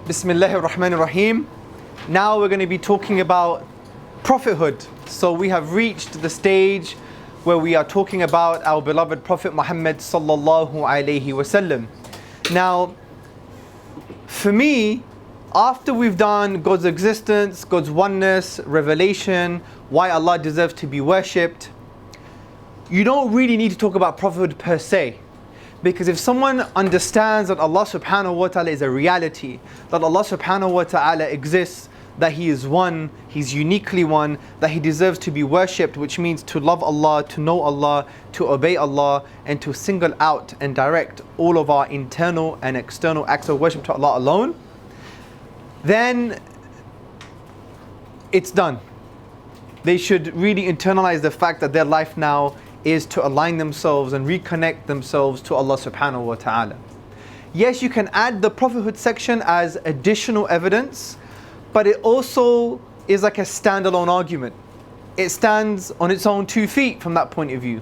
Bismillahir Rahmanir Rahim. Now we're going to be talking about prophethood. So we have reached the stage where we are talking about our beloved Prophet Muhammad sallallahu alaihi wasallam. Now, for me, after we've done God's existence, God's oneness, revelation, why Allah deserves to be worshipped, you don't really need to talk about prophethood per se. Because if someone understands that Allah subhanahu wa ta'ala is a reality, that Allah subhanahu wa ta'ala exists, that He is one, He's uniquely one, that He deserves to be worshipped, which means to love Allah, to know Allah, to obey Allah, and to single out and direct all of our internal and external acts of worship to Allah alone, then it's done. They should really internalize the fact that their life now is to align themselves and reconnect themselves to Allah subhanahu wa ta'ala. Yes, you can add the prophethood section as additional evidence, but it also is like a standalone argument. It stands on its own 2 feet from that point of view.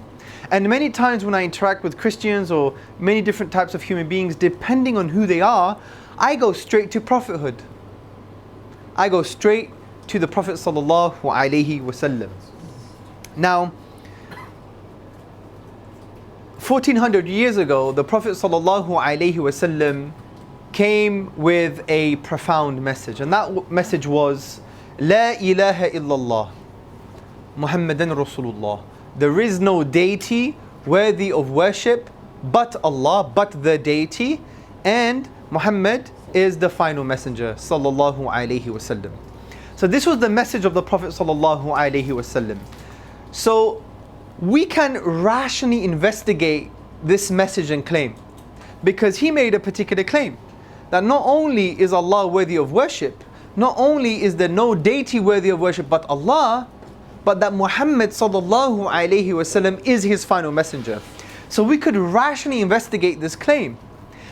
And many times when I interact with Christians or many different types of human beings, depending on who they are, I go straight to prophethood. I go straight to the Prophet sallallahu alaihi wasallam. Now, 1400 years ago, the Prophet sallallahu alaihi wasallam came with a profound message, and that message was La ilaha illallah Muhammadan Rasulullah. There is no deity worthy of worship but Allah, but the deity, and Muhammad is the final messenger sallallahu alaihi wasallam. So this was the message of the Prophet sallallahu alaihi wasallam. So we can rationally investigate this message and claim, because he made a particular claim that not only is Allah worthy of worship, not only is there no deity worthy of worship but Allah, but that Muhammad sallallahu alaihi wasallam is his final messenger. So we could rationally investigate this claim.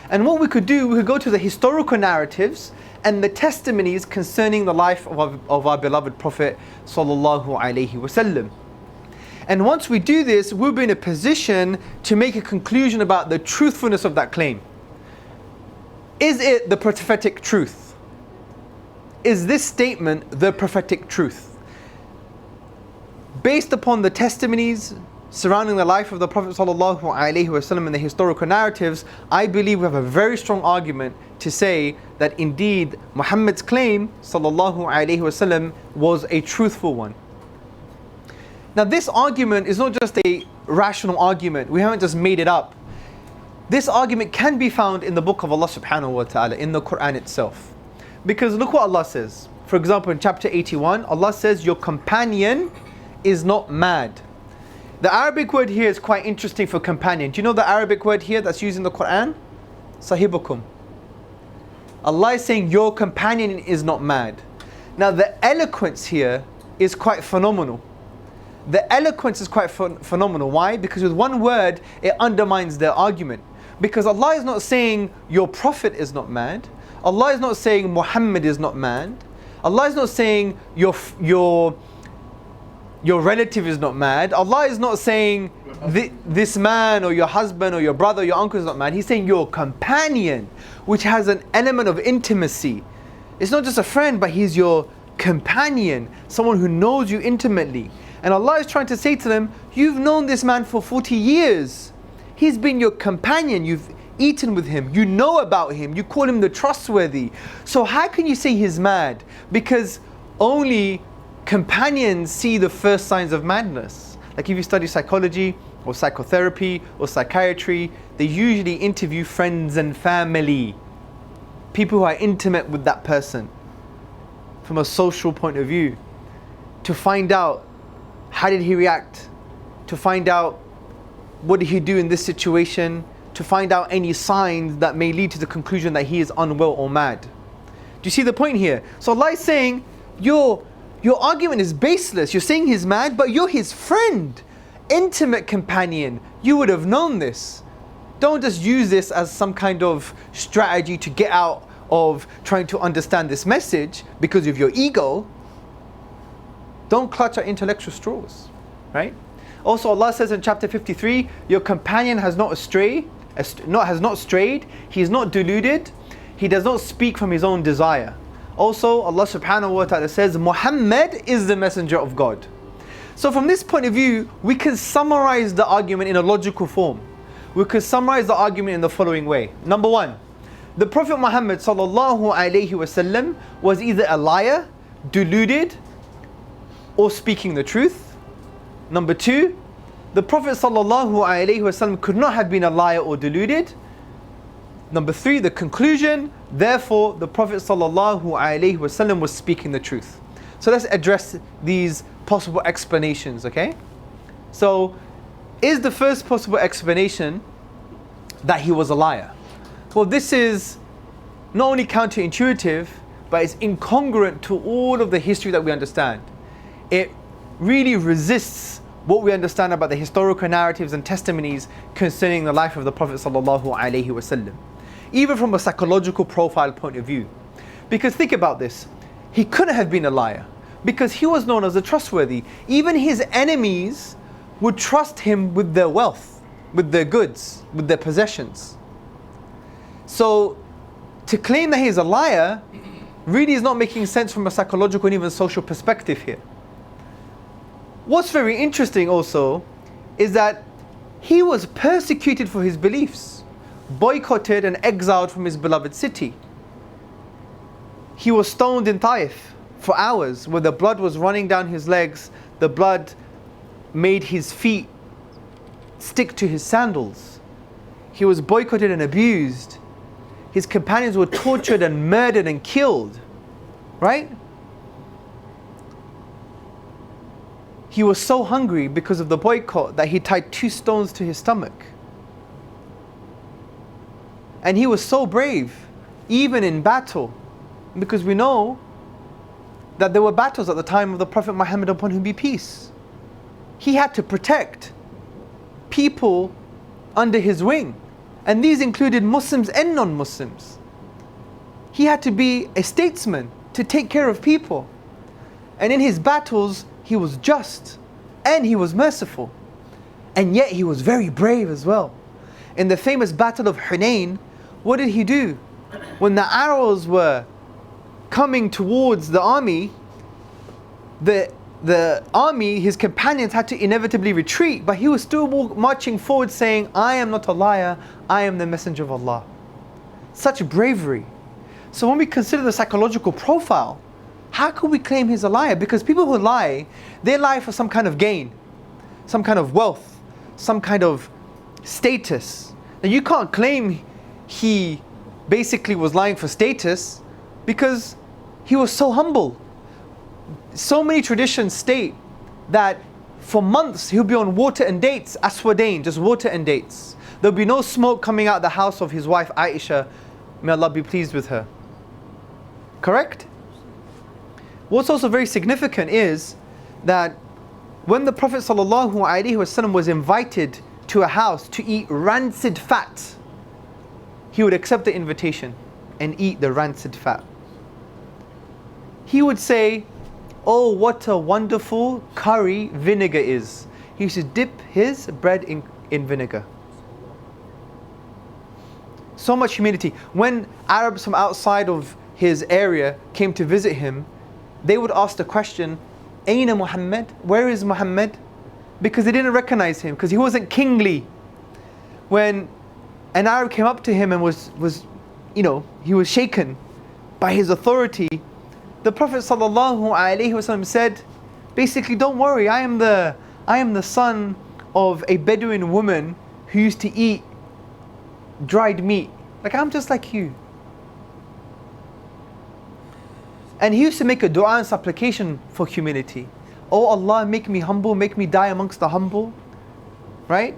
And what we could do, we could go to the historical narratives and the testimonies concerning the life of our beloved Prophet sallallahu alaihi wasallam. And once we do this, we'll be in a position to make a conclusion about the truthfulness of that claim. Is it the prophetic truth? Is this statement the prophetic truth? Based upon the testimonies surrounding the life of the Prophet ﷺ and the historical narratives, I believe we have a very strong argument to say that indeed Muhammad's claim ﷺ was a truthful one. Now this argument is not just a rational argument. We haven't just made it up. This argument can be found in the book of Allah subhanahu wa ta'ala, in the Quran itself. Because look what Allah says. For example, in chapter 81, Allah says, your companion is not mad. The Arabic word here is quite interesting for companion. Do you know the Arabic word here that's used in the Quran? Sahibukum. Allah is saying your companion is not mad. Now the eloquence here is quite phenomenal. The eloquence is quite phenomenal. Why? Because with one word, it undermines their argument. Because Allah is not saying your prophet is not mad. Allah is not saying Muhammad is not mad. Allah is not saying your relative is not mad. Allah is not saying this man or your husband or your brother or your uncle is not mad. He's saying your companion, which has an element of intimacy. It's not just a friend, but he's your companion, someone who knows you intimately. And Allah is trying to say to them, you've known this man for 40 years. He's been your companion. You've eaten with him. You know about him. You call him the trustworthy. So how can you say he's mad? Because only companions see the first signs of madness. Like if you study psychology or psychotherapy or psychiatry, they usually interview friends and family. People who are intimate with that person from a social point of view, to find out how did he react, to find out what did he do in this situation, to find out any signs that may lead to the conclusion that he is unwell or mad. Do you see the point here? So Allah is saying, your argument is baseless. You're saying he's mad, but you're his friend, intimate companion. You would have known this. Don't just use this as some kind of strategy to get out of trying to understand this message because of your ego. Don't clutch at intellectual straws, right? Also, Allah says in chapter 53, your companion has not strayed, he is not deluded, He does not speak from his own desire. Also, Allah subhanahu wa ta'ala says, Muhammad is the messenger of God. So from this point of view, we can summarize the argument in a logical form. We could summarize the argument in the following way. Number one, the Prophet Muhammad sallallahu alaihi wasallam was either a liar, deluded, or speaking the truth. Number two, the Prophet sallallahu alaihi wasallam could not have been a liar or deluded. Number three, the conclusion, therefore the Prophet sallallahu alaihi wasallam was speaking the truth. So let's address these possible explanations, okay? So, is the first possible explanation that he was a liar? Well, this is not only counterintuitive, but it's incongruent to all of the history that we understand. It really resists what we understand about the historical narratives and testimonies concerning the life of the Prophet sallallahu alaihi wasallam, even from a psychological profile point of view. Because think about this, he couldn't have been a liar because he was known as a trustworthy. Even his enemies would trust him with their wealth, with their goods, with their possessions. So to claim that he's a liar really is not making sense from a psychological and even social perspective here. What's very interesting also is that he was persecuted for his beliefs, boycotted and exiled from his beloved city. He was stoned in Taif for hours, where the blood was running down his legs. The blood made his feet stick to his sandals. He was boycotted and abused. His companions were tortured and murdered and killed, right? He was so hungry because of the boycott that he tied 2 stones to his stomach. And he was so brave, even in battle, because we know that there were battles at the time of the Prophet Muhammad, upon whom be peace. He had to protect people under his wing, and these included Muslims and non-Muslims. He had to be a statesman to take care of people, and in his battles he was just and he was merciful, and yet he was very brave as well. In the famous battle of Hunain, what did he do? When the arrows were coming towards the army, the army, his companions, had to inevitably retreat, but he was still marching forward saying, I am not a liar, I am the messenger of Allah. Such bravery. So when we consider the psychological profile, how can we claim he's a liar? Because people who lie, they lie for some kind of gain, some kind of wealth, some kind of status. Now you can't claim he basically was lying for status, because he was so humble. So many traditions state that for months he'll be on water and dates, aswadain, just water and dates. There'll be no smoke coming out the house of his wife Aisha, may Allah be pleased with her. Correct? What's also very significant is that when the Prophet ﷺ was invited to a house to eat rancid fat, he would accept the invitation and eat the rancid fat. He would say, oh, what a wonderful curry vinegar is. He used to dip his bread in vinegar. So much humility. When Arabs from outside of his area came to visit him, they would ask the question, Aina Muhammad? Where is Muhammad? Because they didn't recognize him, because he wasn't kingly. When an Arab came up to him and was he was shaken by his authority, the Prophet ﷺ said, basically, don't worry, I am the son of a Bedouin woman who used to eat dried meat. Like, I'm just like you. And he used to make a dua and supplication for humility. Oh Allah, make me humble, make me die amongst the humble. Right?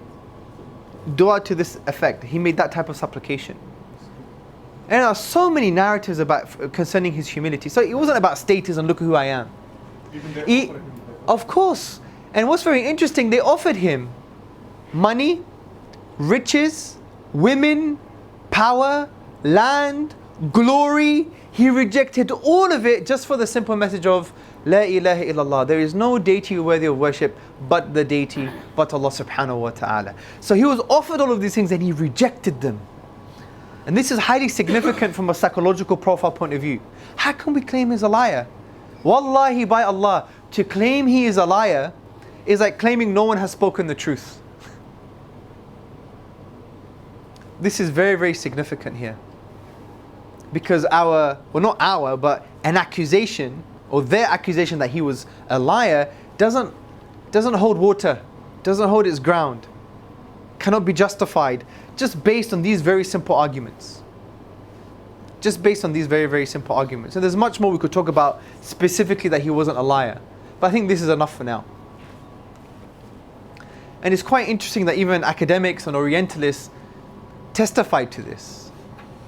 Dua to this effect. He made that type of supplication. And there are so many narratives concerning his humility. So it wasn't about status and look who I am. Of course. And what's very interesting, they offered him money, riches, women, power, land, glory. He rejected all of it just for the simple message of La ilaha illallah. There is no deity worthy of worship but the deity, but Allah subhanahu wa ta'ala. So he was offered all of these things and he rejected them. And this is highly significant from a psychological profile point of view. How can we claim he's a liar? Wallahi, by Allah, to claim he is a liar is like claiming no one has spoken the truth. This is very, very significant here. Because but an accusation, or their accusation that he was a liar, doesn't hold water, doesn't hold its ground, cannot be justified, just based on these very simple arguments. Just based on these very, very simple arguments. And there's much more we could talk about specifically that he wasn't a liar. But I think this is enough for now. And it's quite interesting that even academics and Orientalists testified to this.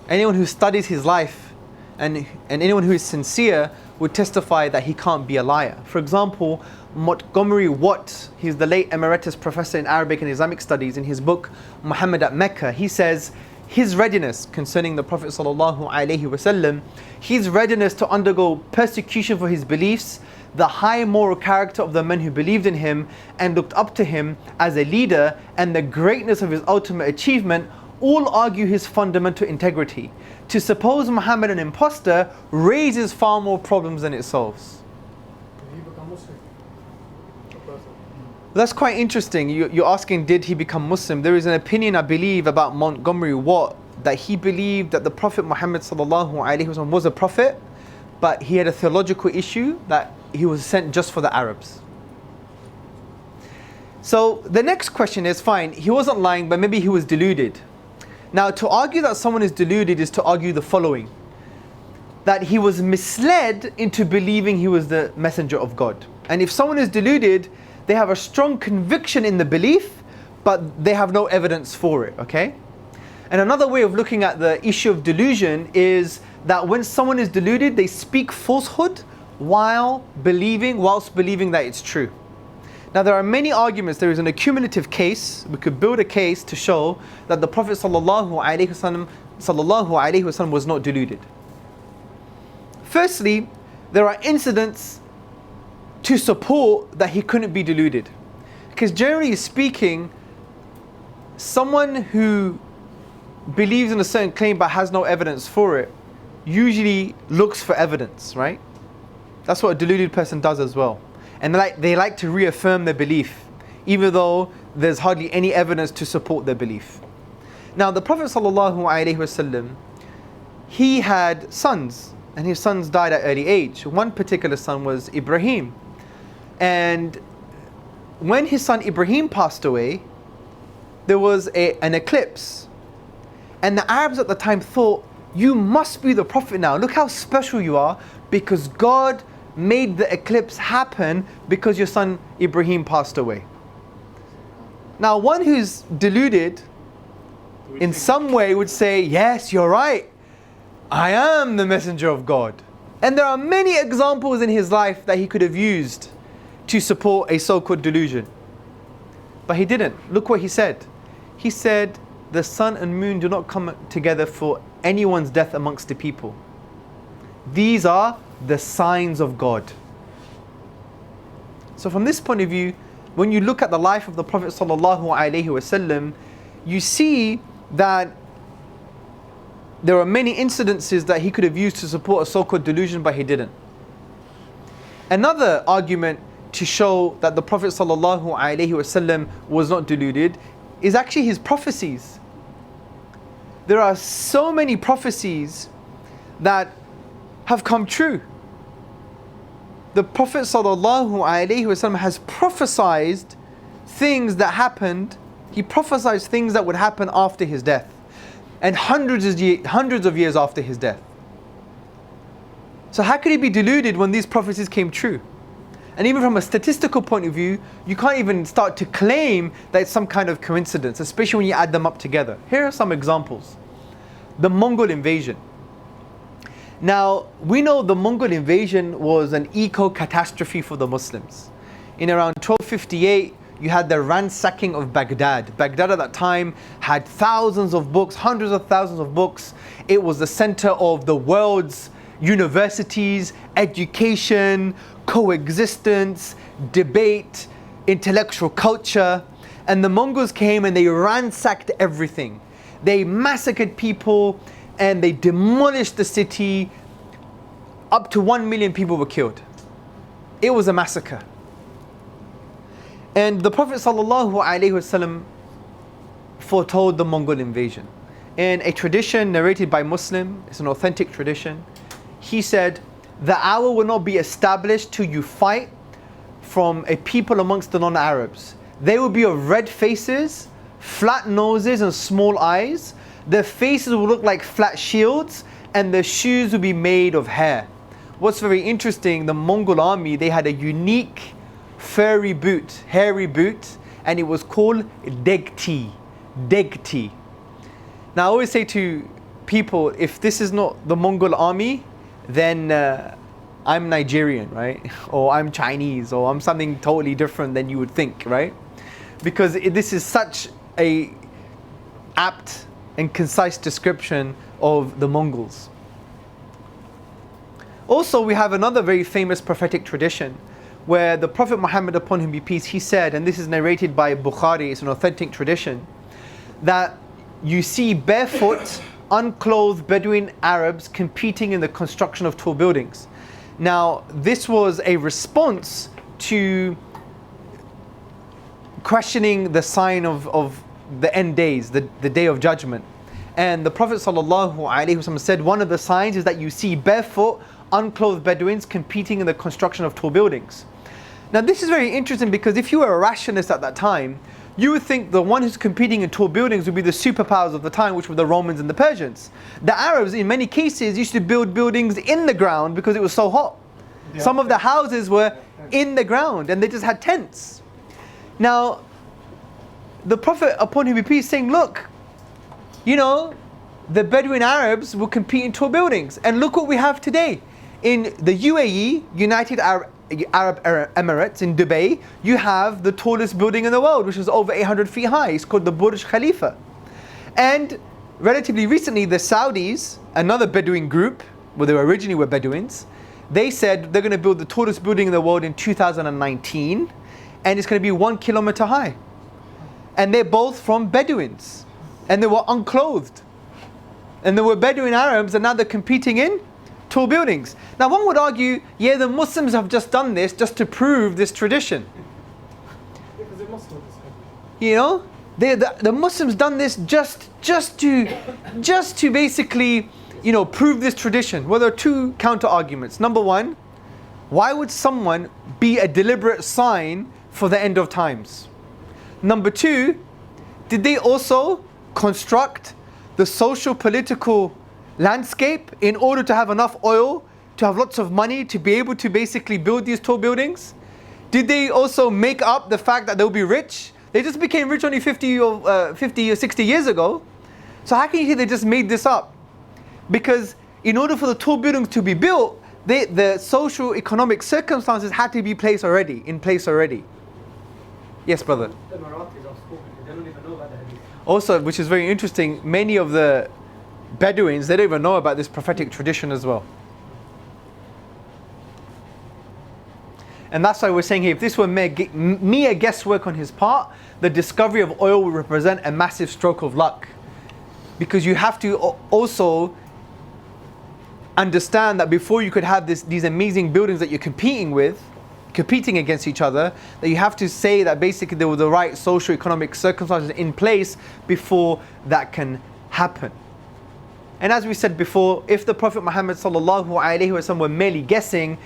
Anyone who studies his life and anyone who is sincere would testify that he can't be a liar. For example, Montgomery Watt, he's the late emeritus professor in Arabic and Islamic studies, in his book Muhammad at Mecca, he says his readiness concerning the Prophet ﷺ, his readiness to undergo persecution for his beliefs, the high moral character of the men who believed in him and looked up to him as a leader, and the greatness of his ultimate achievement all argue his fundamental integrity. To suppose Muhammad an impostor raises far more problems than it solves. That's quite interesting. You're asking, did he become Muslim? There is an opinion, I believe, about Montgomery Watt, that he believed that the Prophet Muhammad ﷺ was a prophet, but he had a theological issue that he was sent just for the Arabs. So the next question is, fine, he wasn't lying, but maybe he was deluded. Now, to argue that someone is deluded is to argue the following: that he was misled into believing he was the messenger of God. And if someone is deluded, they have a strong conviction in the belief, but they have no evidence for it, okay? And another way of looking at the issue of delusion is that when someone is deluded, they speak falsehood whilst believing that it's true. Now, there are many arguments. There is an accumulative case. We could build a case to show that the Prophet ﷺ was not deluded. Firstly, there are incidents to support that he couldn't be deluded. Because generally speaking, someone who believes in a certain claim but has no evidence for it usually looks for evidence, right? That's what a deluded person does as well. And they like to reaffirm their belief, even though there's hardly any evidence to support their belief. Now, the Prophet ﷺ, he had sons, and his sons died at early age. One particular son was Ibrahim. And when his son Ibrahim passed away, there was an eclipse. And the Arabs at the time thought, you must be the Prophet now. Look how special you are, because God made the eclipse happen because your son Ibrahim passed away. Now, one who's deluded in some way would say, yes, you're right, I am the messenger of God. And there are many examples in his life that he could have used to support a so-called delusion. But he didn't. Look what he said. He said, the sun and moon do not come together for anyone's death amongst the people. These are the signs of God. So from this point of view, when you look at the life of the Prophet ﷺ, you see that there are many incidences that he could have used to support a so-called delusion, but he didn't. Another argument to show that the Prophet ﷺ was not deluded is actually his prophecies. There are so many prophecies that have come true. The Prophet ﷺ has prophesied things that happened. He prophesied things that would happen after his death, and hundreds of years after his death. So how could he be deluded when these prophecies came true? And even from a statistical point of view, you can't even start to claim that it's some kind of coincidence, especially when you add them up together. Here are some examples. The Mongol Invasion. Now, we know the Mongol invasion was an eco-catastrophe for the Muslims. In around 1258, you had the Ransacking of Baghdad. Baghdad at that time had thousands of books, hundreds of thousands of books. It was the center of the world's universities, education, coexistence, debate, intellectual culture. And the Mongols came and they ransacked everything. They massacred people and they demolished the city. Up to 1 million people were killed. It was a massacre. And the Prophet ﷺ foretold the Mongol invasion. In a tradition narrated by Muslim, it's an authentic tradition, he said, the hour will not be established till you fight from a people amongst the non-Arabs. They will be of red faces, flat noses and small eyes. Their faces will look like flat shields and their shoes will be made of hair. What's very interesting, the Mongol army, they had a unique hairy boot, and it was called degti. Degti. Now I always say to people, if this is not the Mongol army, then I'm Nigerian, right? Or I'm Chinese, or I'm something totally different than you would think, right? Because this is such a apt and concise description of the Mongols. Also, we have another very famous prophetic tradition where the Prophet Muhammad, upon him be peace, he said, and this is narrated by Bukhari, it's an authentic tradition, that you see barefoot, unclothed Bedouin Arabs competing in the construction of tall buildings. Now, this was a response to questioning the sign of the end days, the day of judgment. And the Prophet ﷺ said, one of the signs is that you see barefoot, unclothed Bedouins competing in the construction of tall buildings. Now this is very interesting because if you were a rationalist at that time, you would think the one who's competing in tall buildings would be the superpowers of the time, which were the Romans and the Persians. The Arabs, in many cases, used to build buildings in the ground because it was so hot. Yeah. Some of the houses were in the ground and they just had tents. Now, the Prophet, upon him be peace, saying, look, you know, the Bedouin Arabs will compete in tall buildings. And look what we have today. In the UAE, United Arab Emirates, in Dubai, you have the tallest building in the world, which is over 800 feet high. It's called the Burj Khalifa. And relatively recently, the Saudis, another Bedouin group, well, they originally were Bedouins, they said they're going to build the tallest building in the world in 2019, and it's going to be 1 kilometer high. And they're both from Bedouins, and they were unclothed. And there were Bedouin Arabs, and now they're competing in tall buildings. Now one would argue, yeah, the Muslims have just done this just to prove this tradition. Because the Muslims, you know, the Muslims done this just to basically, you know, prove this tradition. Well, there are two counter arguments. Number one, why would someone be a deliberate sign for the end of times? Number two, did they also construct the social political landscape in order to have enough oil, to have lots of money, to be able to basically build these tall buildings? Did they also make up the fact that they'll be rich? They just became rich only 50 or 60 years ago. So how can you say they just made this up? Because in order for the tall buildings to be built, the social economic circumstances had to be in place already. Yes, brother. The Marathis are spoken, they don't even know about the hadith. Also, which is very interesting, many of the Bedouins, they don't even know about this prophetic tradition as well. And that's why we're saying here, if this were mere guesswork on his part, the discovery of oil would represent a massive stroke of luck. Because you have to also understand that before you could have these amazing buildings that you're competing against each other, that you have to say that basically there were the right socio-economic circumstances in place before that can happen. And as we said before, if the Prophet Muhammad ﷺ were merely guessing,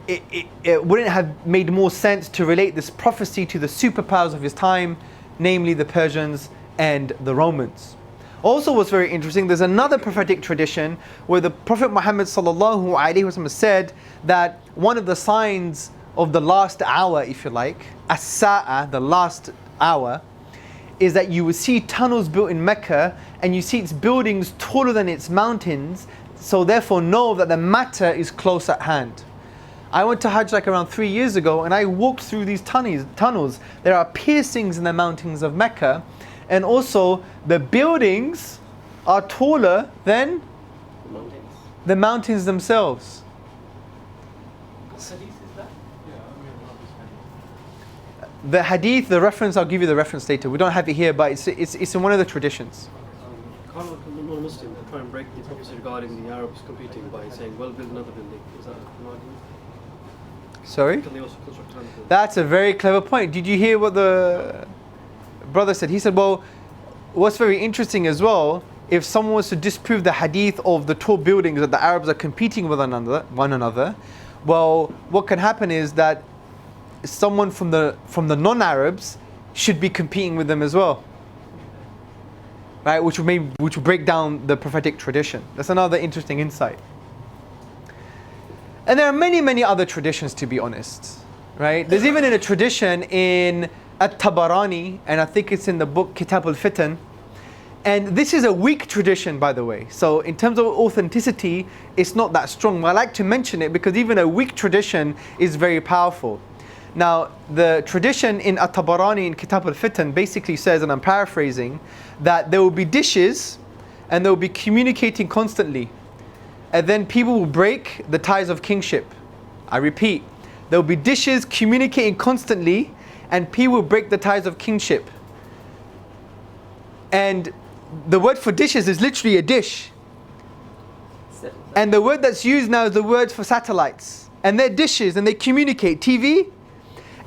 it wouldn't have made more sense to relate this prophecy to the superpowers of his time, namely the Persians and the Romans. Also what's very interesting, there's another prophetic tradition where the Prophet Muhammad ﷺ said that one of the signs of the last hour, if you like, as-sa'a, the last hour, is that you will see tunnels built in Mecca and you see its buildings taller than its mountains, so therefore know that the matter is close at hand. I went to Hajj like around 3 years ago and I walked through these tunnels. There are piercings in the mountains of Mecca, and also the buildings are taller than the mountains themselves. The hadith, the reference, I'll give you the reference later. We don't have it here, but it's in one of the traditions. can't a non-Muslim try and break the prophecy regarding the Arabs competing by saying, well, build another building? Is that an argument? Sorry? Can they also construct another building? That's a very clever point. Did you hear what the brother said? He said, well, what's very interesting as well, if someone was to disprove the hadith of the tall buildings that the Arabs are competing with one another, well, what can happen is that someone from the non-Arabs should be competing with them as well, right? Which will break down the prophetic tradition. That's another interesting insight. And there are many other traditions, to be honest, right? There's even a tradition in At-Tabarani, and I think it's in the book Kitab al-Fitan. And this is a weak tradition, by the way. So in terms of authenticity, it's not that strong. But I like to mention it because even a weak tradition is very powerful. Now, the tradition in At-Tabarani in Kitab al-Fitan basically says, and I'm paraphrasing, that there will be dishes and they will be communicating constantly. And then people will break the ties of kingship. I repeat, there will be dishes communicating constantly and people will break the ties of kingship. And the word for dishes is literally a dish. And the word that's used now is the word for satellites. And they're dishes and they communicate. TV.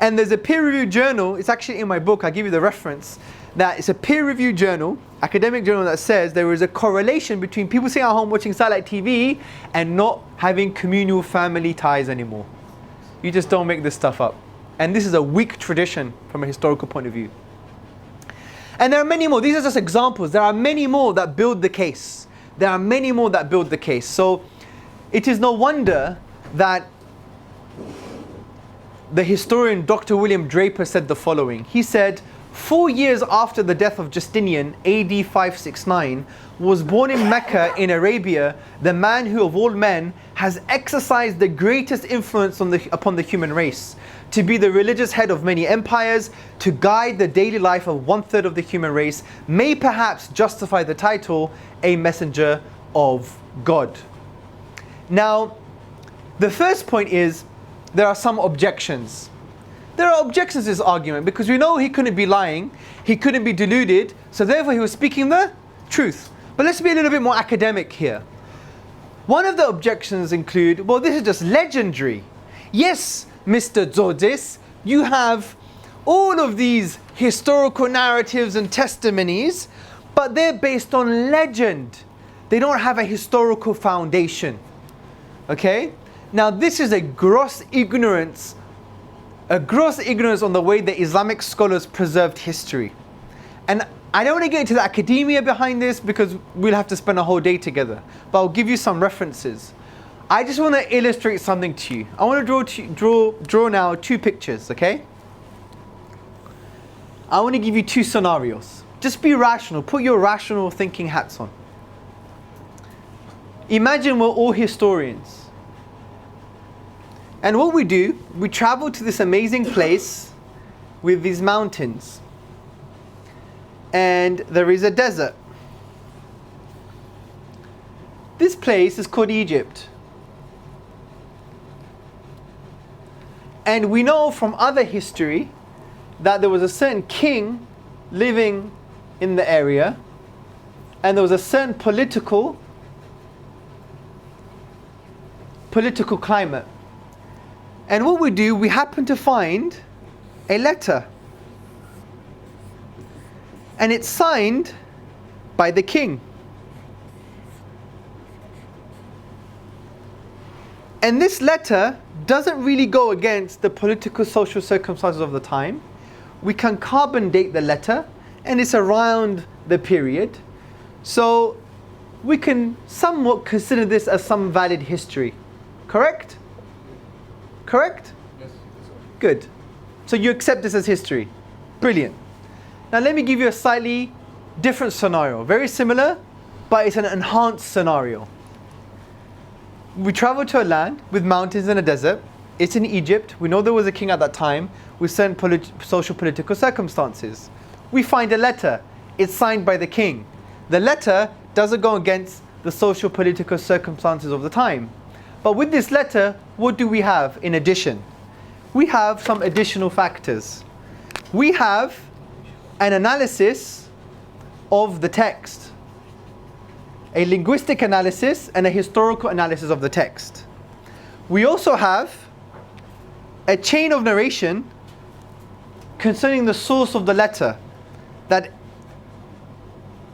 And there's a peer-reviewed journal, it's actually in my book, I'll give you the reference, that it's a peer-reviewed journal, academic journal, that says there is a correlation between people sitting at home watching satellite TV and not having communal family ties anymore. You just don't make this stuff up. And this is a weak tradition from a historical point of view. And there are many more. These are just examples. There are many more that build the case. There are many more that build the case. So it is no wonder that the historian Dr. William Draper said the following. He said, 4 years after the death of Justinian, AD 569, was born in Mecca in Arabia, the man who of all men has exercised the greatest influence upon the human race, to be the religious head of many empires, to guide the daily life of 1/3 of the human race, may perhaps justify the title, a messenger of God. Now, the first point is, there are some objections. There are objections to this argument because we know he couldn't be lying, he couldn't be deluded, so therefore he was speaking the truth. But let's be a little bit more academic here. One of the objections include, well, this is just legendary. Yes, Mr. Tzortzis, you have all of these historical narratives and testimonies, but they're based on legend. They don't have a historical foundation. Okay? Now this is a gross ignorance on the way the Islamic scholars preserved history. And I don't want to get into the academia behind this because we'll have to spend a whole day together. But I'll give you some references. I just want to illustrate something to you. I want to draw now 2 pictures, okay? I want to give you 2 scenarios. Just be rational. Put your rational thinking hats on. Imagine we're all historians. And what we do, we travel to this amazing place with these mountains. And there is a desert. This place is called Egypt. And we know from other history that there was a certain king living in the area, and there was a certain political climate. And what we do, we happen to find a letter. And it's signed by the king. And this letter doesn't really go against the political social circumstances of the time. We can carbon date the letter, and it's around the period. So we can somewhat consider this as some valid history. Correct? Correct? Yes. Good. So you accept this as history. Brilliant. Now let me give you a slightly different scenario. Very similar, but it's an enhanced scenario. We travel to a land with mountains and a desert. It's in Egypt. We know there was a king at that time with certain social political circumstances. We find a letter. It's signed by the king. The letter doesn't go against the social political circumstances of the time. But with this letter, what do we have in addition? We have some additional factors. We have an analysis of the text. a linguistic analysis and a historical analysis of the text. We also have a chain of narration concerning the source of the letter, that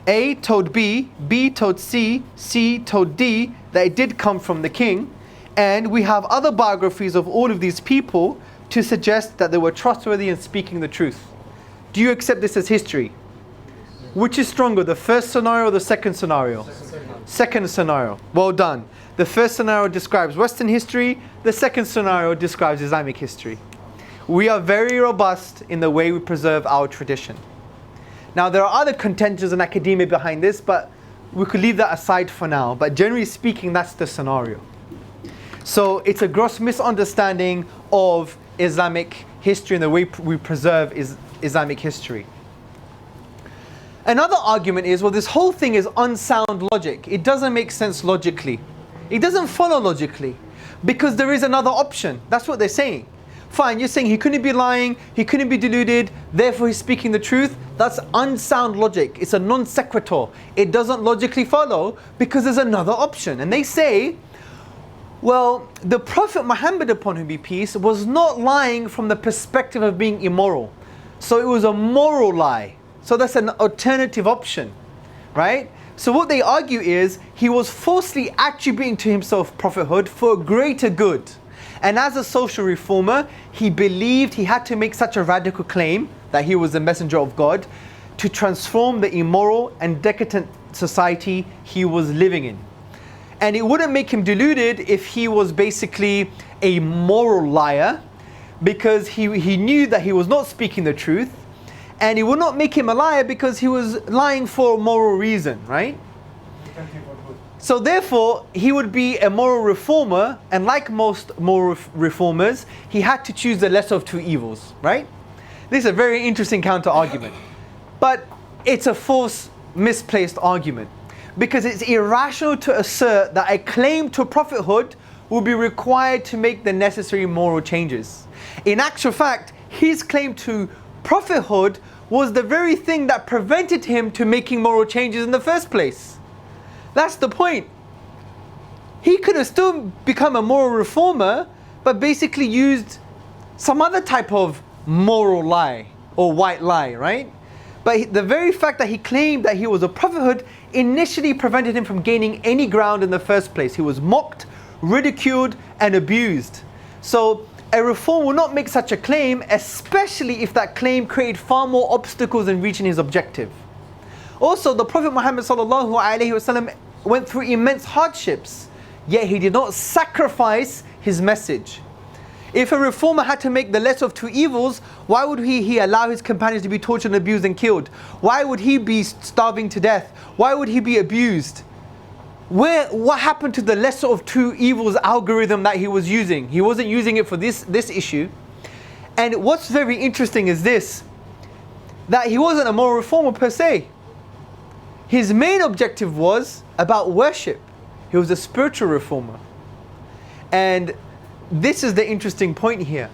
A told B, B told C, C told D, that it did come from the king. And we have other biographies of all of these people to suggest that they were trustworthy in speaking the truth. Do you accept this as history? Which is stronger, the first scenario or the second scenario? Second scenario. Well done. The first scenario describes Western history, the second scenario describes Islamic history. We are very robust in the way we preserve our tradition. Now, there are other contentions and academia behind this, but we could leave that aside for now. But generally speaking, that's the scenario. So it's a gross misunderstanding of Islamic history and the way we preserve Islamic history. Another argument is, well, this whole thing is unsound logic. It doesn't make sense logically. It doesn't follow logically because there is another option. That's what they're saying. Fine, you're saying he couldn't be lying, he couldn't be deluded, therefore he's speaking the truth. That's unsound logic. It's a non sequitur. It doesn't logically follow because there's another option. And they say, well, the Prophet Muhammad, upon whom be peace, was not lying from the perspective of being immoral. So it was a moral lie. So that's an alternative option, right? So what they argue is he was falsely attributing to himself prophethood for a greater good. And as a social reformer, he believed he had to make such a radical claim that he was the messenger of God to transform the immoral and decadent society he was living in. And it wouldn't make him deluded if he was basically a moral liar, because he knew that he was not speaking the truth, and it would not make him a liar because he was lying for a moral reason, right? So therefore, he would be a moral reformer, and like most moral reformers, he had to choose the lesser of two evils, right? This is a very interesting counter-argument. But it's a false, misplaced argument, because it's irrational to assert that a claim to prophethood will be required to make the necessary moral changes. In actual fact, his claim to prophethood was the very thing that prevented him to making moral changes in the first place. That's the point. He could have still become a moral reformer, but basically used some other type of moral lie or white lie, right? But the very fact that he claimed that he was a prophethood initially prevented him from gaining any ground in the first place. He was mocked, ridiculed, and abused. So a reform will not make such a claim, especially if that claim created far more obstacles in reaching his objective. Also, the Prophet Muhammad ﷺ went through immense hardships, yet he did not sacrifice his message. If a reformer had to make the lesser of two evils, why would he allow his companions to be tortured and abused and killed? Why would he be starving to death? Why would he be abused? What happened to the lesser of two evils algorithm that he was using? He wasn't using it for this issue. And what's very interesting is this, that he wasn't a moral reformer per se. His main objective was about worship. He was a spiritual reformer. And this is the interesting point here.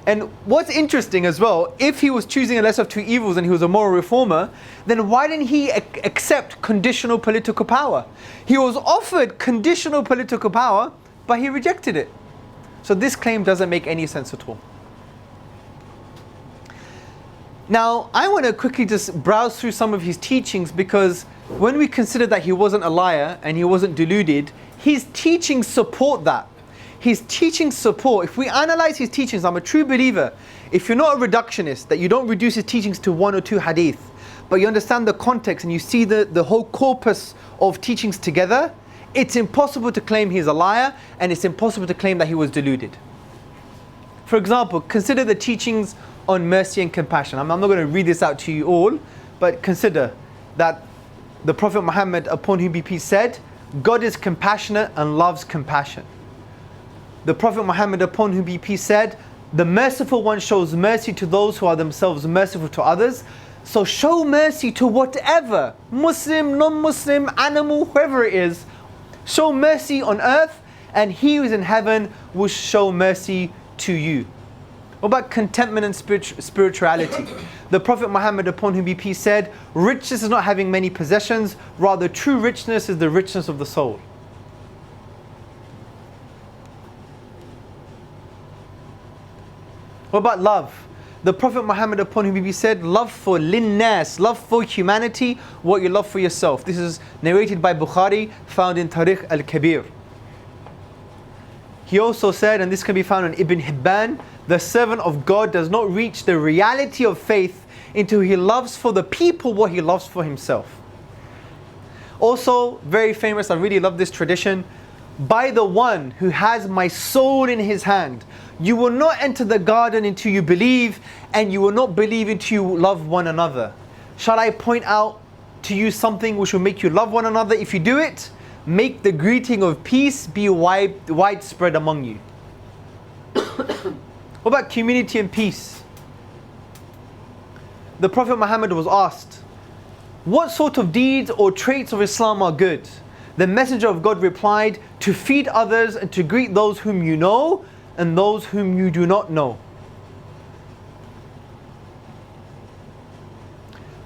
And what's interesting as well, if he was choosing a lesser of two evils and he was a moral reformer, then why didn't he accept conditional political power? He was offered conditional political power, but he rejected it. So this claim doesn't make any sense at all. Now, I want to quickly just browse through some of his teachings, because when we consider that he wasn't a liar and he wasn't deluded, his teachings support that. His teachings support, if we analyze his teachings, I'm a true believer, if you're not a reductionist, that you don't reduce his teachings to one or two hadith, but you understand the context and you see the whole corpus of teachings together, it's impossible to claim he's a liar, and it's impossible to claim that he was deluded. For example, consider the teachings on mercy and compassion. I'm not going to read this out to you all, but consider that the Prophet Muhammad, upon whom be peace, said, God is compassionate and loves compassion. The Prophet Muhammad, upon whom be peace, said, the merciful one shows mercy to those who are themselves merciful to others. So show mercy to whatever, Muslim, non-Muslim, animal, whoever it is. Show mercy on earth, and he who is in heaven will show mercy to you. What about contentment and spirituality? The Prophet Muhammad, upon whom be peace, said, richness is not having many possessions, rather true richness is the richness of the soul. What about love? The Prophet Muhammad, upon whom be peace, said, love for linnas, love for humanity, what you love for yourself. This is narrated by Bukhari, found in Tarikh al-Kabir. He also said, and this can be found in Ibn Hibban, the servant of God does not reach the reality of faith until he loves for the people what he loves for himself. Also, very famous, I really love this tradition. By the one who has my soul in his hand, you will not enter the garden until you believe, and you will not believe until you love one another. Shall I point out to you something which will make you love one another? If you do it, make the greeting of peace be widespread among you. What about community and peace? The Prophet Muhammad was asked, what sort of deeds or traits of Islam are good? The Messenger of God replied, to feed others and to greet those whom you know and those whom you do not know.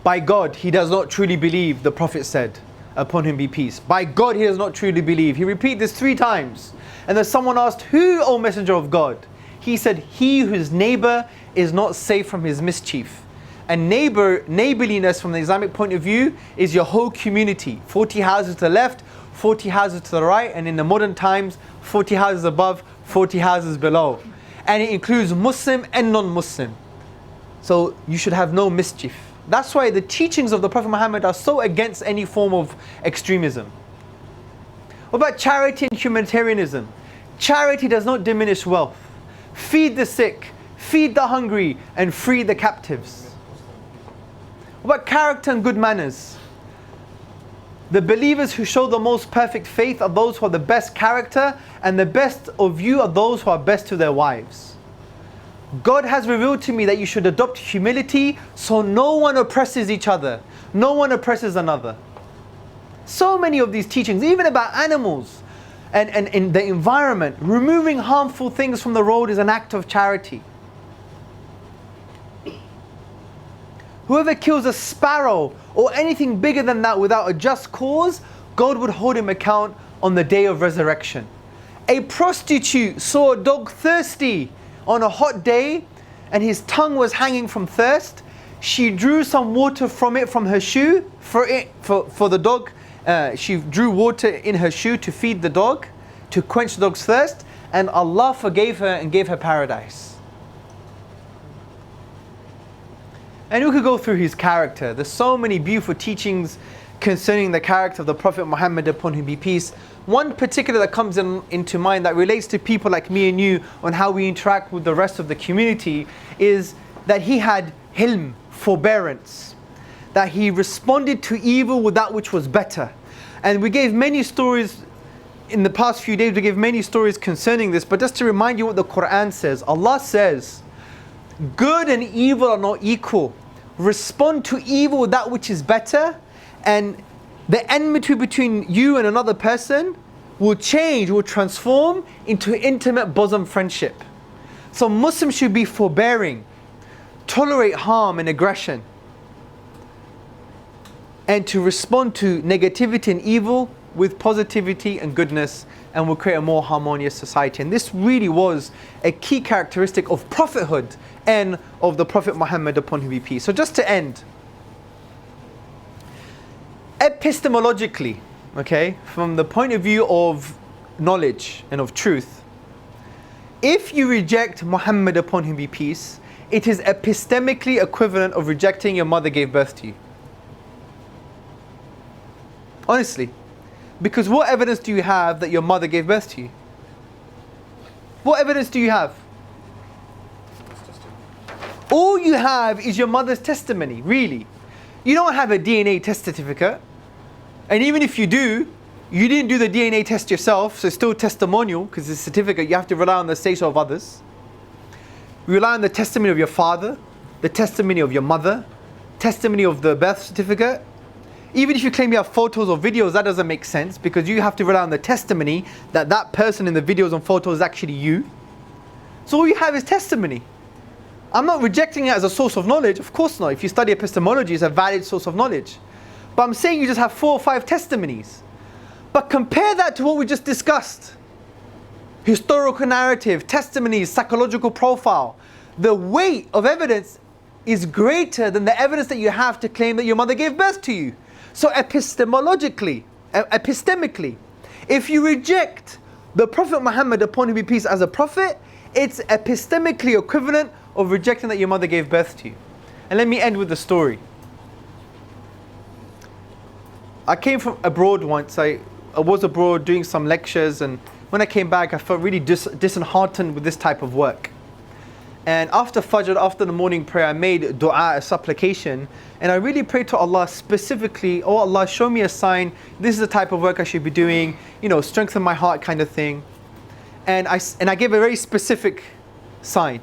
By God, he does not truly believe, the Prophet said, upon him be peace. By God, he does not truly believe. He repeated this 3 times. And then someone asked, who, O Messenger of God? He said, he whose neighbor is not safe from his mischief. And neighborliness from the Islamic point of view is your whole community. 40 houses to the left, 40 houses to the right, and in the modern times, 40 houses above, 40 houses below. And it includes Muslim and non-Muslim. So you should have no mischief. That's why the teachings of the Prophet Muhammad are so against any form of extremism. What about charity and humanitarianism? Charity does not diminish wealth. Feed the sick, feed the hungry, and free the captives. What about character and good manners? The believers who show the most perfect faith are those who are the best character, and the best of you are those who are best to their wives. God has revealed to me that you should adopt humility so no one oppresses each other. No one oppresses another. So many of these teachings, even about animals and in the environment, removing harmful things from the road is an act of charity. Whoever kills a sparrow or anything bigger than that without a just cause, God would hold him account on the day of resurrection. A prostitute saw a dog thirsty on a hot day and his tongue was hanging from thirst. She drew some water from it from her shoe for the dog. She drew water in her shoe to feed the dog, to quench the dog's thirst, and Allah forgave her and gave her paradise. And we could go through his character. There's so many beautiful teachings concerning the character of the Prophet Muhammad, upon whom be peace. One particular that comes into mind that relates to people like me and you on how we interact with the rest of the community is that he had hilm, forbearance. That he responded to evil with that which was better. And we gave many stories in the past few days, we gave many stories concerning this, but just to remind you what the Quran says. Allah says, good and evil are not equal. Respond to evil with that which is better, and the enmity between you and another person will change, will transform into intimate bosom friendship. So Muslims should be forbearing, tolerate harm and aggression, and to respond to negativity and evil with positivity and goodness, and will create a more harmonious society. And this really was a key characteristic of prophethood and of the Prophet Muhammad, upon whom be peace. So just to end, epistemologically, okay, from the point of view of knowledge and of truth, if you reject Muhammad, upon whom be peace, it is epistemically equivalent of rejecting your mother gave birth to you. Honestly. Because what evidence do you have that your mother gave birth to you? What evidence do you have? All you have is your mother's testimony, really. You don't have a DNA test certificate. And even if you do, you didn't do the DNA test yourself, so it's still testimonial, because it's a certificate. You have to rely on the say-so of others. You rely on the testimony of your father, the testimony of your mother, testimony of the birth certificate. Even if you claim you have photos or videos, that doesn't make sense, because you have to rely on the testimony that that person in the videos and photos is actually you. So all you have is testimony. I'm not rejecting it as a source of knowledge, of course not. If you study epistemology, it's a valid source of knowledge. But I'm saying you just have 4 or 5 testimonies. But compare that to what we just discussed. Historical narrative, testimonies, psychological profile. The weight of evidence is greater than the evidence that you have to claim that your mother gave birth to you. So epistemically, if you reject the Prophet Muhammad, upon him be peace, as a prophet, it's epistemically equivalent of rejecting that your mother gave birth to you. And let me end with the story. I came from abroad once. I was abroad doing some lectures, and when I came back, I felt really disheartened with this type of work. And after Fajr, after the morning prayer, I made dua, a supplication, and I really prayed to Allah specifically, oh Allah, show me a sign, this is the type of work I should be doing, strengthen my heart kind of thing. And I gave a very specific sign.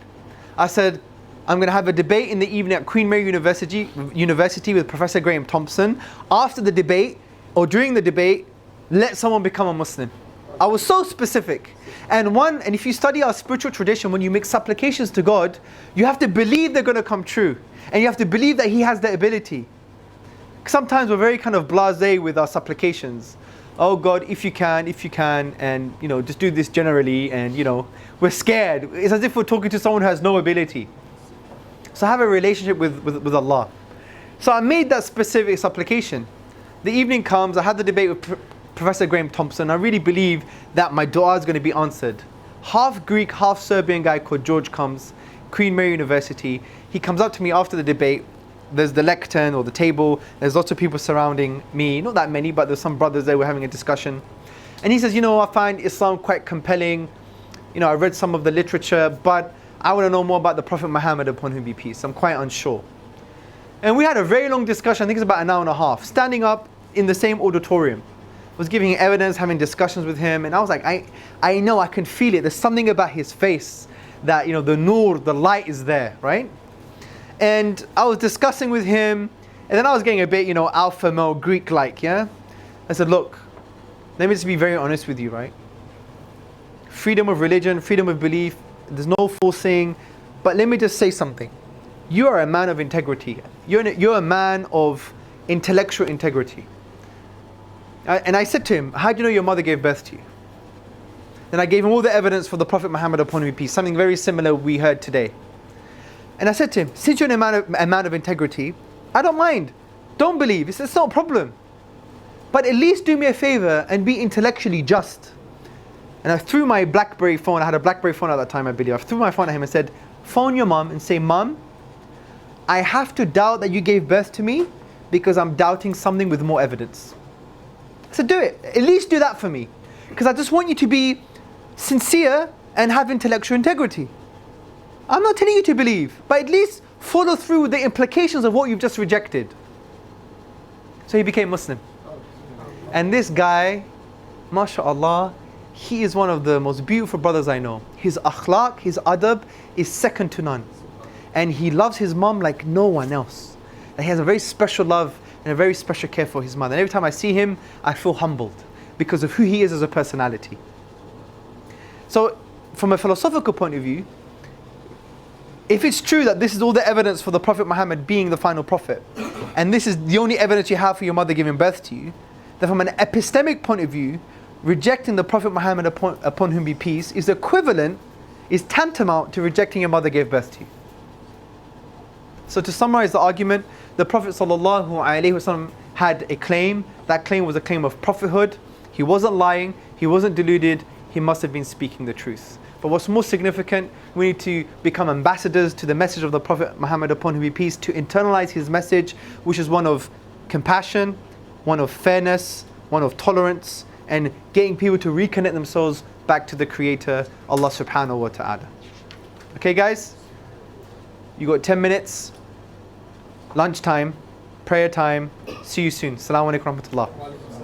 I said, I'm going to have a debate in the evening at Queen Mary University with Professor Graham Thompson. After the debate, or during the debate, let someone become a Muslim. I was so specific. And if you study our spiritual tradition, when you make supplications to God, you have to believe they're going to come true. And you have to believe that He has the ability. Sometimes we're very kind of blasé with our supplications. Oh God, if you can, and just do this generally, and we're scared. It's as if we're talking to someone who has no ability. So have a relationship with Allah. So I made that specific supplication. The evening comes, I had the debate with Professor Graham Thompson. I really believe that my dua is going to be answered. Half Greek, half Serbian guy called George comes, Queen Mary University. He comes up to me after the debate. There's the lectern or the table. There's lots of people surrounding me. Not that many, but there's some brothers there. We're having a discussion. And he says, I find Islam quite compelling. I read some of the literature, but I want to know more about the Prophet Muhammad, upon whom be peace. I'm quite unsure. And we had a very long discussion. I think it's about an hour and a half, standing up in the same auditorium. I was giving evidence, having discussions with him, and I was like, I know, I can feel it. There's something about his face that, the nur, the light is there, right? And I was discussing with him, and then I was getting a bit, alpha male Greek-like, yeah? I said, look, let me just be very honest with you, right? Freedom of religion, freedom of belief, there's no forcing, but let me just say something. You are a man of integrity. You're a man of intellectual integrity. And I said to him, how do you know your mother gave birth to you? Then I gave him all the evidence for the Prophet Muhammad, upon him be peace, something very similar we heard today. And I said to him, since you're a man of integrity, I don't mind. Don't believe. It's not a problem. But at least do me a favor and be intellectually just. And I threw my BlackBerry phone. I had a BlackBerry phone at that time, I believe. I threw my phone at him and said, phone your mom and say, Mom, I have to doubt that you gave birth to me because I'm doubting something with more evidence. I said, do it. At least do that for me. Because I just want you to be sincere and have intellectual integrity. I'm not telling you to believe, but at least follow through with the implications of what you've just rejected. So he became Muslim. And this guy, mashallah, he is one of the most beautiful brothers I know. His akhlaq, his adab is second to none. And he loves his mom like no one else. And he has a very special love and a very special care for his mother. And every time I see him, I feel humbled because of who he is as a personality. So from a philosophical point of view, if it's true that this is all the evidence for the Prophet Muhammad being the final prophet, and this is the only evidence you have for your mother giving birth to you, then from an epistemic point of view, rejecting the Prophet Muhammad, upon whom be peace, is tantamount to rejecting your mother gave birth to you. So to summarize the argument, the Prophet ﷺ had a claim. That claim was a claim of prophethood. He wasn't lying, he wasn't deluded, he must have been speaking the truth. But what's more significant, we need to become ambassadors to the message of the Prophet Muhammad, upon whom be peace, to internalize his message, which is one of compassion, one of fairness, one of tolerance, and getting people to reconnect themselves back to the Creator, Allah subhanahu wa ta'ala. Okay guys? You got 10 minutes, lunchtime, prayer time. See you soon. Assalamu alaikum wa rahmatullah.